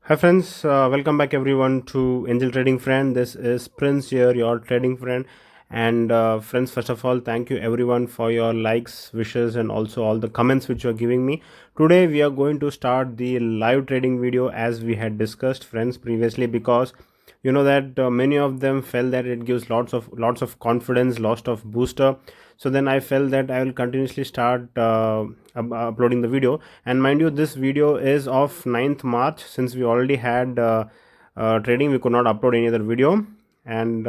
Hi friends, welcome back everyone to Angel Trading Friend. This is Prince here, your trading friend. And friends, first of all, thank you everyone for your likes, wishes, and also all the comments which you are giving me. Today we are going to start the live trading video as we had discussed, friends, previously, because you know that many of them felt that it gives lots of confidence, lots of booster. So then I felt that I will continuously start uploading the video. And mind you, this video is of 9th March. Since we already had trading, we could not upload any other video. And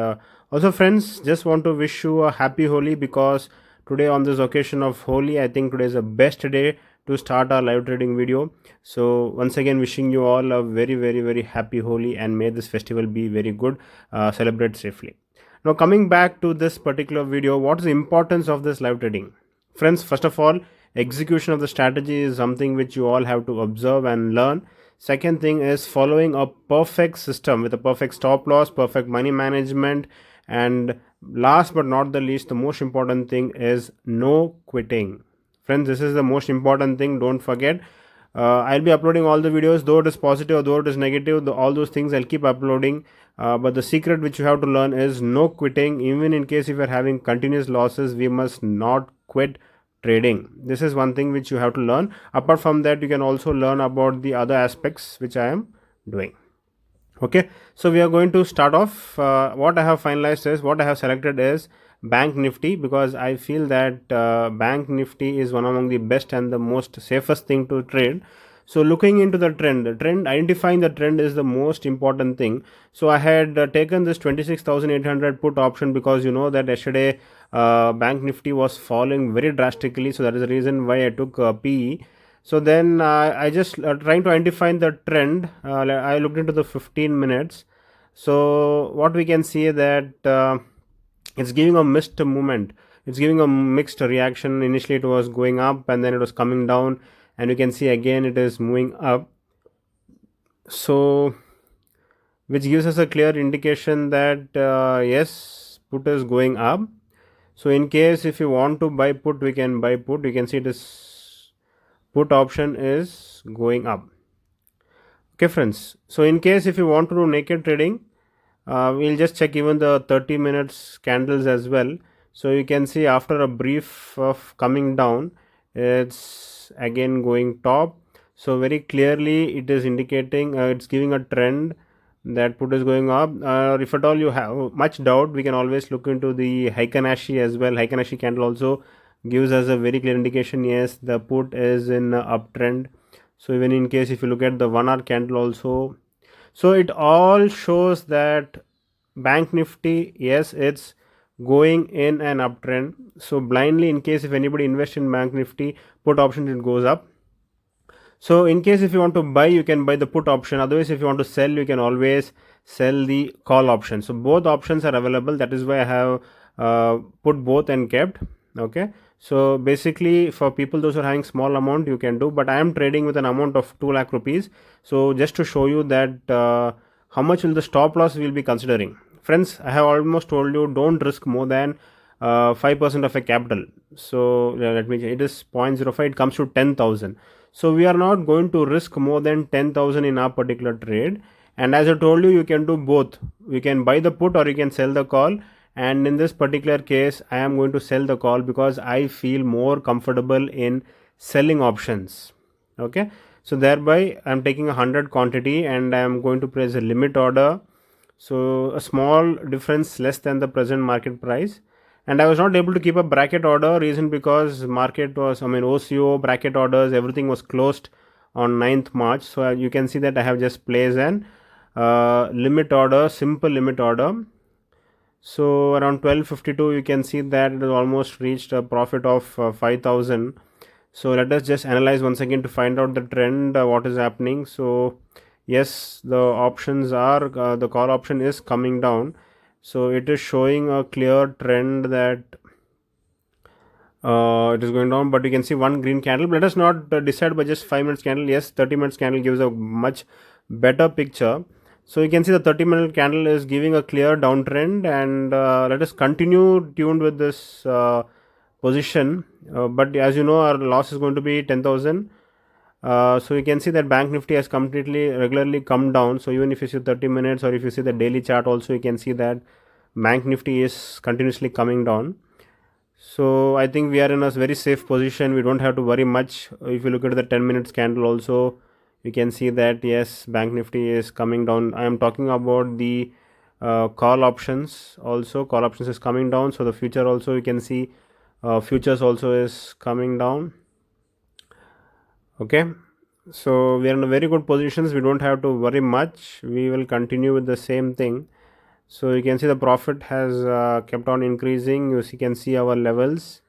also friends, just want to wish you a happy Holi, because today on this occasion of Holi, I think today is the best day to start our live trading video. So once again, wishing you all a very happy Holi, and may this festival be very good. Celebrate safely. Now coming back to this particular video, what is the importance of this live trading? Friends, first of all, execution of the strategy is something which you all have to observe and learn. Second thing is following a perfect system with a perfect stop loss, perfect money management, and last but not the least, the most important thing is no quitting. Friends, this is the most important thing. Don't forget. I'll be uploading all the videos, though it is positive or though it is negative, all those things I'll keep uploading. But the secret which you have to learn is no quitting. Even in case if you're having continuous losses, we must not quit trading. This is one thing which you have to learn. Apart from that, you can also learn about the other aspects which I am doing. Okay, so we are going to start off. What I have finalized is, what I have selected is bank nifty, because I feel that bank nifty is one among the best and the most safest thing to trade. So looking into the trend, identifying the trend is the most important thing. So I had taken this 26,800 put option, because you know that yesterday bank nifty was falling very drastically. So that is the reason why I took PE. So then I just trying to identify the trend. I looked into the 15 minutes. So what we can see that it's giving a mixed movement. It's giving a mixed reaction. Initially it was going up and then it was coming down, and you can see again it is moving up. So which gives us a clear indication that yes, put is going up. So in case if you want to buy put, we can buy put. You can see this put option is going up. Okay friends, so in case if you want to do naked trading, we'll just check even the 30 minutes candles as well. So you can see after a brief of coming down, it's again going top. So very clearly it is indicating, it's giving a trend that put is going up. If at all you have much doubt, we can always look into the Heikanashi as well. Heikanashi candle also gives us a very clear indication, yes, the put is in uptrend. So even in case if you look at the 1 hour candle also, so it all shows that bank nifty, yes, it's going in an uptrend. So blindly, in case if anybody invests in bank nifty put option, it goes up. So in case if you want to buy, you can buy the put option. Otherwise, if you want to sell, you can always sell the call option. So both options are available. That is why I have put both and kept. Okay, so basically for people those who are having small amount, you can do, but I am trading with an amount of 2 lakh rupees. So just to show you that how much will the stop loss will be considering. Friends, I have almost told you, don't risk more than 5% of a capital. So let me, it is 0.05, it comes to 10,000. So we are not going to risk more than 10,000 in our particular trade. And as I told you, you can do both. You can buy the put or you can sell the call. And in this particular case, I am going to sell the call because I feel more comfortable in selling options. Okay, so thereby I am taking 100 quantity and I am going to place a limit order. So a small difference less than the present market price. And I was not able to keep a bracket order, reason because market was, I mean, OCO bracket orders, everything was closed on 9th March. So you can see that I have just placed an limit order, simple limit order. So around 12:52, you can see that it has almost reached a profit of 5,000. So let us just analyze once again to find out the trend, what is happening. So yes, the options are, the call option is coming down. So it is showing a clear trend that it is going down, but you can see one green candle. Let us not decide by just 5 minutes candle. Yes, 30 minutes candle gives a much better picture. So you can see the 30-minute candle is giving a clear downtrend, and let us continue tuned with this position. But as you know, our loss is going to be 10,000. So you can see that Bank Nifty has completely regularly come down. So even if you see 30 minutes or if you see the daily chart also, you can see that Bank Nifty is continuously coming down. So I think we are in a very safe position. We don't have to worry much. If you look at the 10 minutes candle also, you can see that yes, Bank Nifty is coming down. I am talking about the call options also. Call options is coming down. So the future also, you can see futures also is coming down. Okay, so we are in a very good positions. We don't have to worry much. We will continue with the same thing. So you can see the profit has kept on increasing. You can see our levels.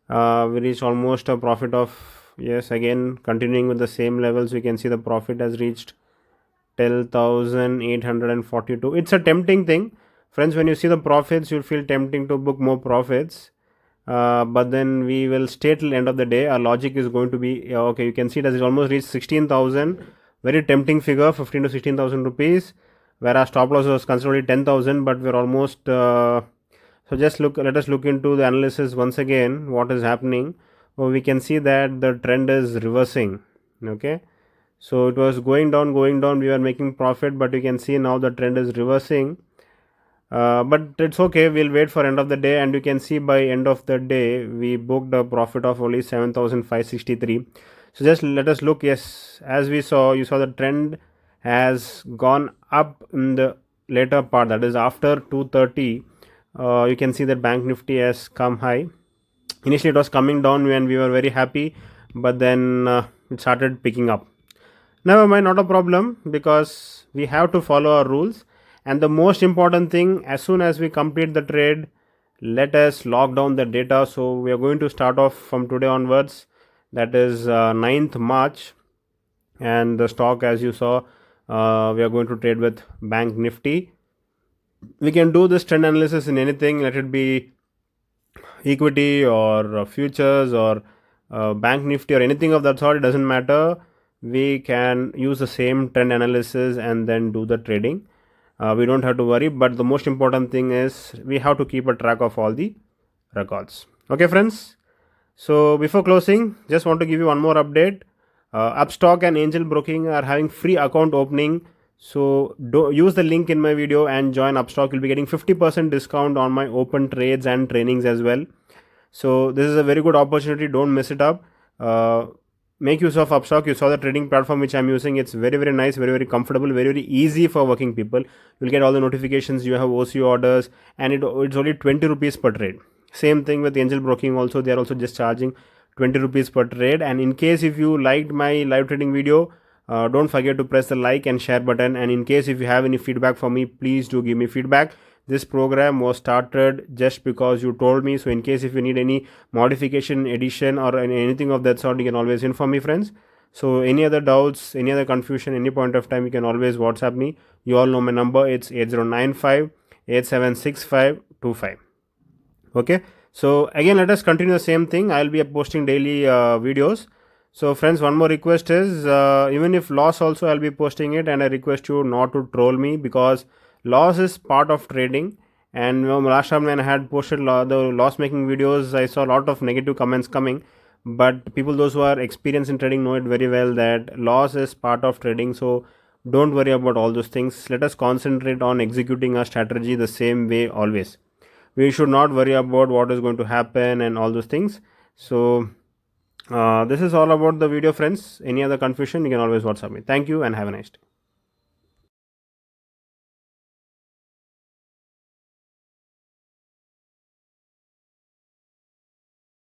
We reached almost a profit of, yes, again continuing with the same levels. We can see the profit has reached 10,842. It's a tempting thing, friends. When you see the profits, you'll feel tempting to book more profits. But then we will stay till end of the day. Our logic is going to be okay. You can see it has almost reached 16,000. Very tempting figure, 15 to 16,000 rupees. Whereas stop loss was considered 10,000, but we're almost. So just look. Let us look into the analysis once again. What is happening? Oh, we can see that the trend is reversing. Okay. So it was going down. We were making profit, but you can see now the trend is reversing. But it's okay, we'll wait for end of the day, and you can see by end of the day we booked a profit of only 7,563. So just let us look. Yes, as we saw, you saw the trend has gone up in the later part, that is after 2:30. You can see that Bank Nifty has come high. Initially it was coming down when we were very happy, but then it started picking up. Never mind, not a problem, because we have to follow our rules. And the most important thing, as soon as we complete the trade, let us lock down the data. So we are going to start off from today onwards, that is 9th March. And the stock, as you saw, we are going to trade with Bank Nifty. We can do this trend analysis in anything, let it be equity or futures or Bank Nifty or anything of that sort. It doesn't matter. We can use the same trend analysis and then do the trading. We don't have to worry, but the most important thing is we have to keep a track of all the records. Okay, friends. So before closing, just want to give you one more update. Upstock and Angel Broking are having free account opening. So use the link in my video and join Upstock. You'll be getting 50% discount on my open trades and trainings as well. So this is a very good opportunity. Don't miss it up. Make use of Upstock. You saw the trading platform which I'm using. It's very, very nice, very, very comfortable, very, very easy for working people. You'll get all the notifications. You have OC orders, and it's only 20 rupees per trade. Same thing with Angel Broking also. They are also just charging 20 rupees per trade. And in case if you liked my live trading video, don't forget to press the like and share button. And in case if you have any feedback for me, please do give me feedback. This program was started just because you told me. So in case if you need any modification, addition or anything of that sort, you can always inform me, friends. So any other doubts, any other confusion, any point of time, you can always WhatsApp me. You all know my number. It's 8095 876525. Okay. So again, let us continue the same thing. I'll be posting daily videos. So friends, one more request is even if loss also, I'll be posting it, and I request you not to troll me, because loss is part of trading. And last time when I had posted the loss making videos, I saw a lot of negative comments coming, but people those who are experienced in trading know it very well that loss is part of trading. So don't worry about all those things. Let us concentrate on executing our strategy the same way always. We should not worry about what is going to happen and all those things. So this is all about the video, friends. Any other confusion, you can always WhatsApp me. Thank you and have a nice day.